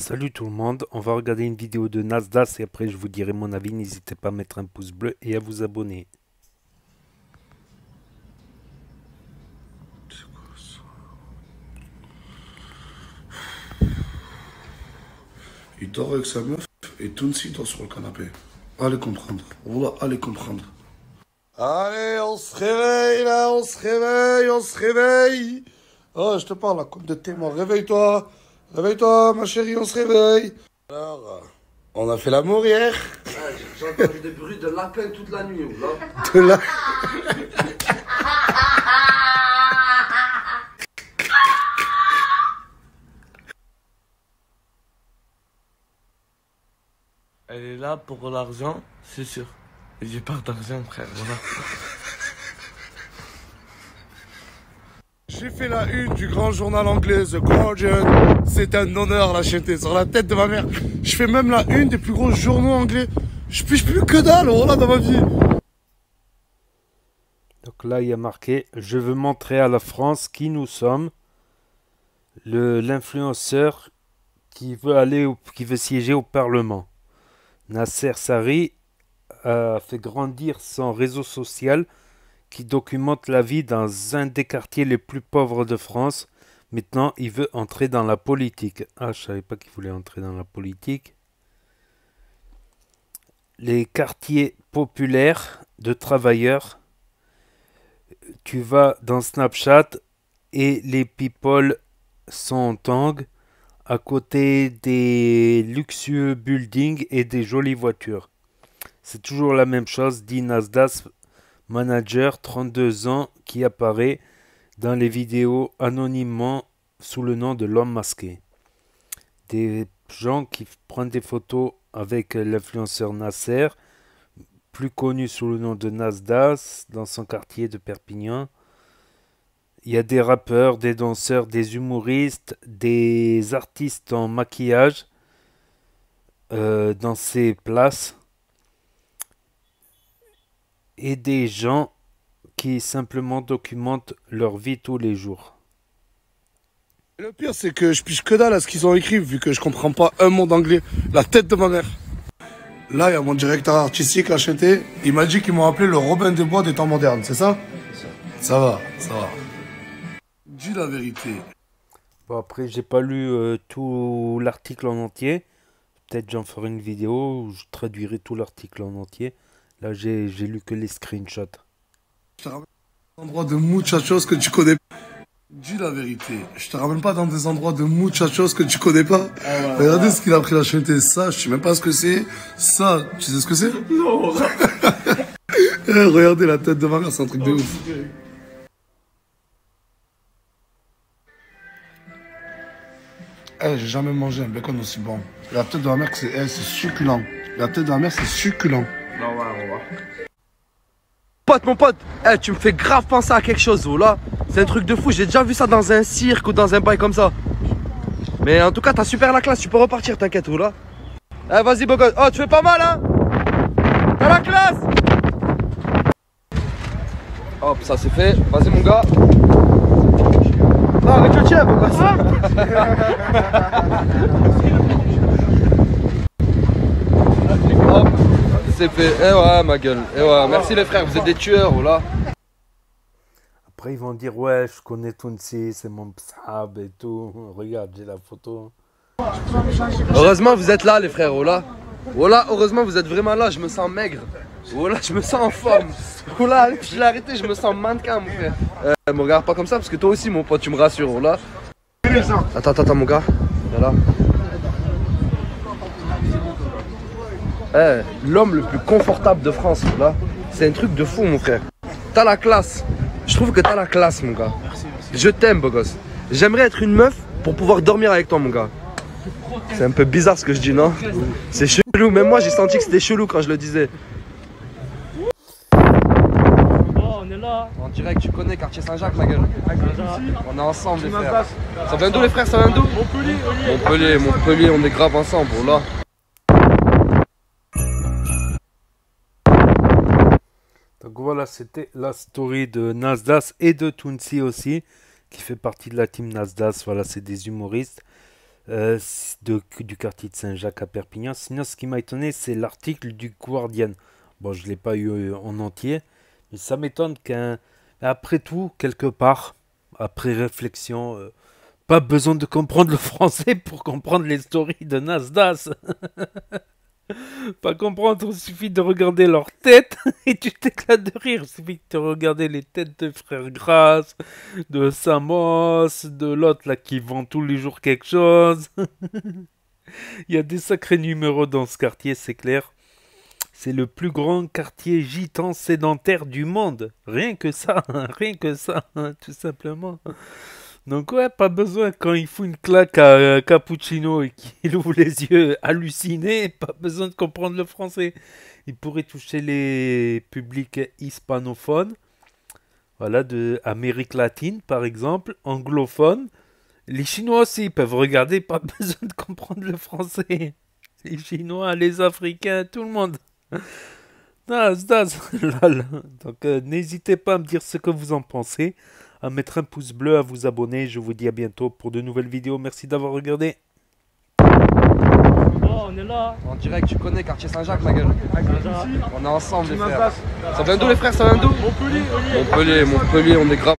Salut tout le monde, on va regarder une vidéo de Nasdaq et après je vous dirai mon avis. N'hésitez pas à mettre un pouce bleu et à vous abonner. Il dort avec sa meuf et Tounsi dort sur le canapé. Allez comprendre. Voilà, allez comprendre. Allez, on se réveille là, on se réveille, on se réveille. Oh, je te parle, la coupe de témoin. Réveille-toi. Réveille-toi, ma chérie, on se réveille. Alors, on a fait l'amour hier. J'ai entendu des bruits de lapin toute la nuit. Là. De là. Elle est là pour l'argent, c'est sûr. Et j'ai pas d'argent, frère, voilà. J'ai fait la une du grand journal anglais, The Guardian. C'est un honneur, la chaîne sur la tête de ma mère. Je fais même la une des plus gros journaux anglais. Je piche plus que dalle, voilà, dans ma vie. Donc là il y a marqué: je veux montrer à la France qui nous sommes. L'influenceur qui veut siéger au Parlement. Nasser Sari a fait grandir son réseau social qui documente la vie dans un des quartiers les plus pauvres de France. Maintenant, il veut entrer dans la politique. Ah, je savais pas qu'il voulait entrer dans la politique. Les quartiers populaires de travailleurs. Tu vas dans Snapchat et les people sont en tang à côté des luxueux buildings et des jolies voitures. C'est toujours la même chose, dit Nasdaq, manager 32 ans qui apparaît dans les vidéos anonymement sous le nom de l'homme masqué. Des gens qui prennent des photos avec l'influenceur Nasser, plus connu sous le nom de Nasdaq, dans son quartier de Perpignan. Il y a des rappeurs, des danseurs, des humoristes, des artistes en maquillage dans ces places. Et des gens qui simplement documentent leur vie tous les jours. Et le pire, c'est que je piche que dalle à ce qu'ils ont écrit, vu que je comprends pas un mot d'anglais. La tête de ma mère. Là, il y a mon directeur artistique, la chanté. Il m'a dit qu'ils m'ont appelé le Robin des Bois des temps modernes, c'est ça? Ça va, ça va. Dis la vérité. Bon, après, j'ai pas lu tout l'article en entier. Peut-être j'en ferai une vidéo où je traduirai tout l'article en entier. Là, j'ai lu que les screenshots. Je te ramène dans des endroits de muchachos que tu connais pas. Dis la vérité. Je te ramène pas dans des endroits de muchachos que tu connais pas. Ah ouais, regardez ce qu'il a pris la chanté. Ça, je sais même pas ce que c'est. Ça, tu sais ce que c'est? Non. Regardez la tête de ma mère, c'est un truc de ouf. J'ai jamais mangé un bacon aussi bon. La tête de ma mère, c'est succulent. La tête de ma mère, c'est succulent. Non, ouais, on va. Mon pote, tu me fais grave penser à quelque chose, oh, là. C'est un truc de fou, j'ai déjà vu ça dans un cirque ou dans un bail comme ça. Mais en tout cas, t'as super la classe, tu peux repartir, t'inquiète, oh, là. Vas-y, beau gosse. Oh, tu fais pas mal, hein. T'as la classe. Hop, ça c'est fait. Vas-y, mon gars. Non, avec le tien, beau gosse. Hop, c'est fait. Eh ouais, ma gueule. Eh ouais, merci les frères, vous êtes des tueurs, oh là. Après, ils vont dire: ouais, je connais Tounsi, c'est mon psab et tout. Regarde, j'ai la photo. Heureusement, vous êtes là, les frères, oh là. Oh là, heureusement, vous êtes vraiment là, je me sens maigre. Oh là, je me sens en forme. Oh là, je l'ai arrêté, je me sens mannequin, mon frère. Me regarde pas comme ça, parce que toi aussi, mon pote, tu me rassures, oh là. Attends, mon gars. Voilà. L'homme le plus confortable de France, là, c'est un truc de fou, mon frère. T'as la classe. Je trouve que t'as la classe, mon gars. Je t'aime, beau gosse. J'aimerais être une meuf pour pouvoir dormir avec toi, mon gars. C'est un peu bizarre ce que je dis, non? C'est chelou. Même moi, j'ai senti que c'était chelou quand je le disais. On est là. En direct, tu connais quartier Saint-Jacques, ma gueule. On est ensemble, les frères. Ça vient d'où, les frères? Ça vient d'où? Montpellier, on est grave ensemble, là. Donc voilà, c'était la story de Nasdaq et de Tounsi aussi, qui fait partie de la team Nasdaq. Voilà, c'est des humoristes. du quartier de Saint-Jacques à Perpignan. Sinon, ce qui m'a étonné, c'est l'article du Guardian. Bon, je ne l'ai pas eu en entier, mais ça m'étonne après tout, quelque part, après réflexion, pas besoin de comprendre le français pour comprendre les stories de Nasdaq. Pas comprendre, il suffit de regarder leur tête et tu t'éclates de rire. Il suffit de regarder les têtes de Frère Grasse, de Samos, de l'autre là qui vend tous les jours quelque chose. Il y a des sacrés numéros dans ce quartier, c'est clair. C'est le plus grand quartier gitan sédentaire du monde. Rien que ça, rien que ça, tout simplement. Donc ouais, pas besoin quand il fout une claque à Cappuccino et qu'il ouvre les yeux hallucinés, pas besoin de comprendre le français. Il pourrait toucher les publics hispanophones, voilà, de Amérique latine par exemple, anglophones. Les Chinois aussi peuvent regarder, pas besoin de comprendre le français. Les Chinois, les Africains, tout le monde. Lol. Donc n'hésitez pas à me dire ce que vous en pensez, à mettre un pouce bleu, à vous abonner. Je vous dis à bientôt pour de nouvelles vidéos. Merci d'avoir regardé. Oh, on est là. En direct, tu connais quartier Saint-Jacques, ma gueule. Saint-Jacques. On est ensemble, les frères. Ça vient d'où, les frères? Ça vient d'où? Montpellier, on est grave.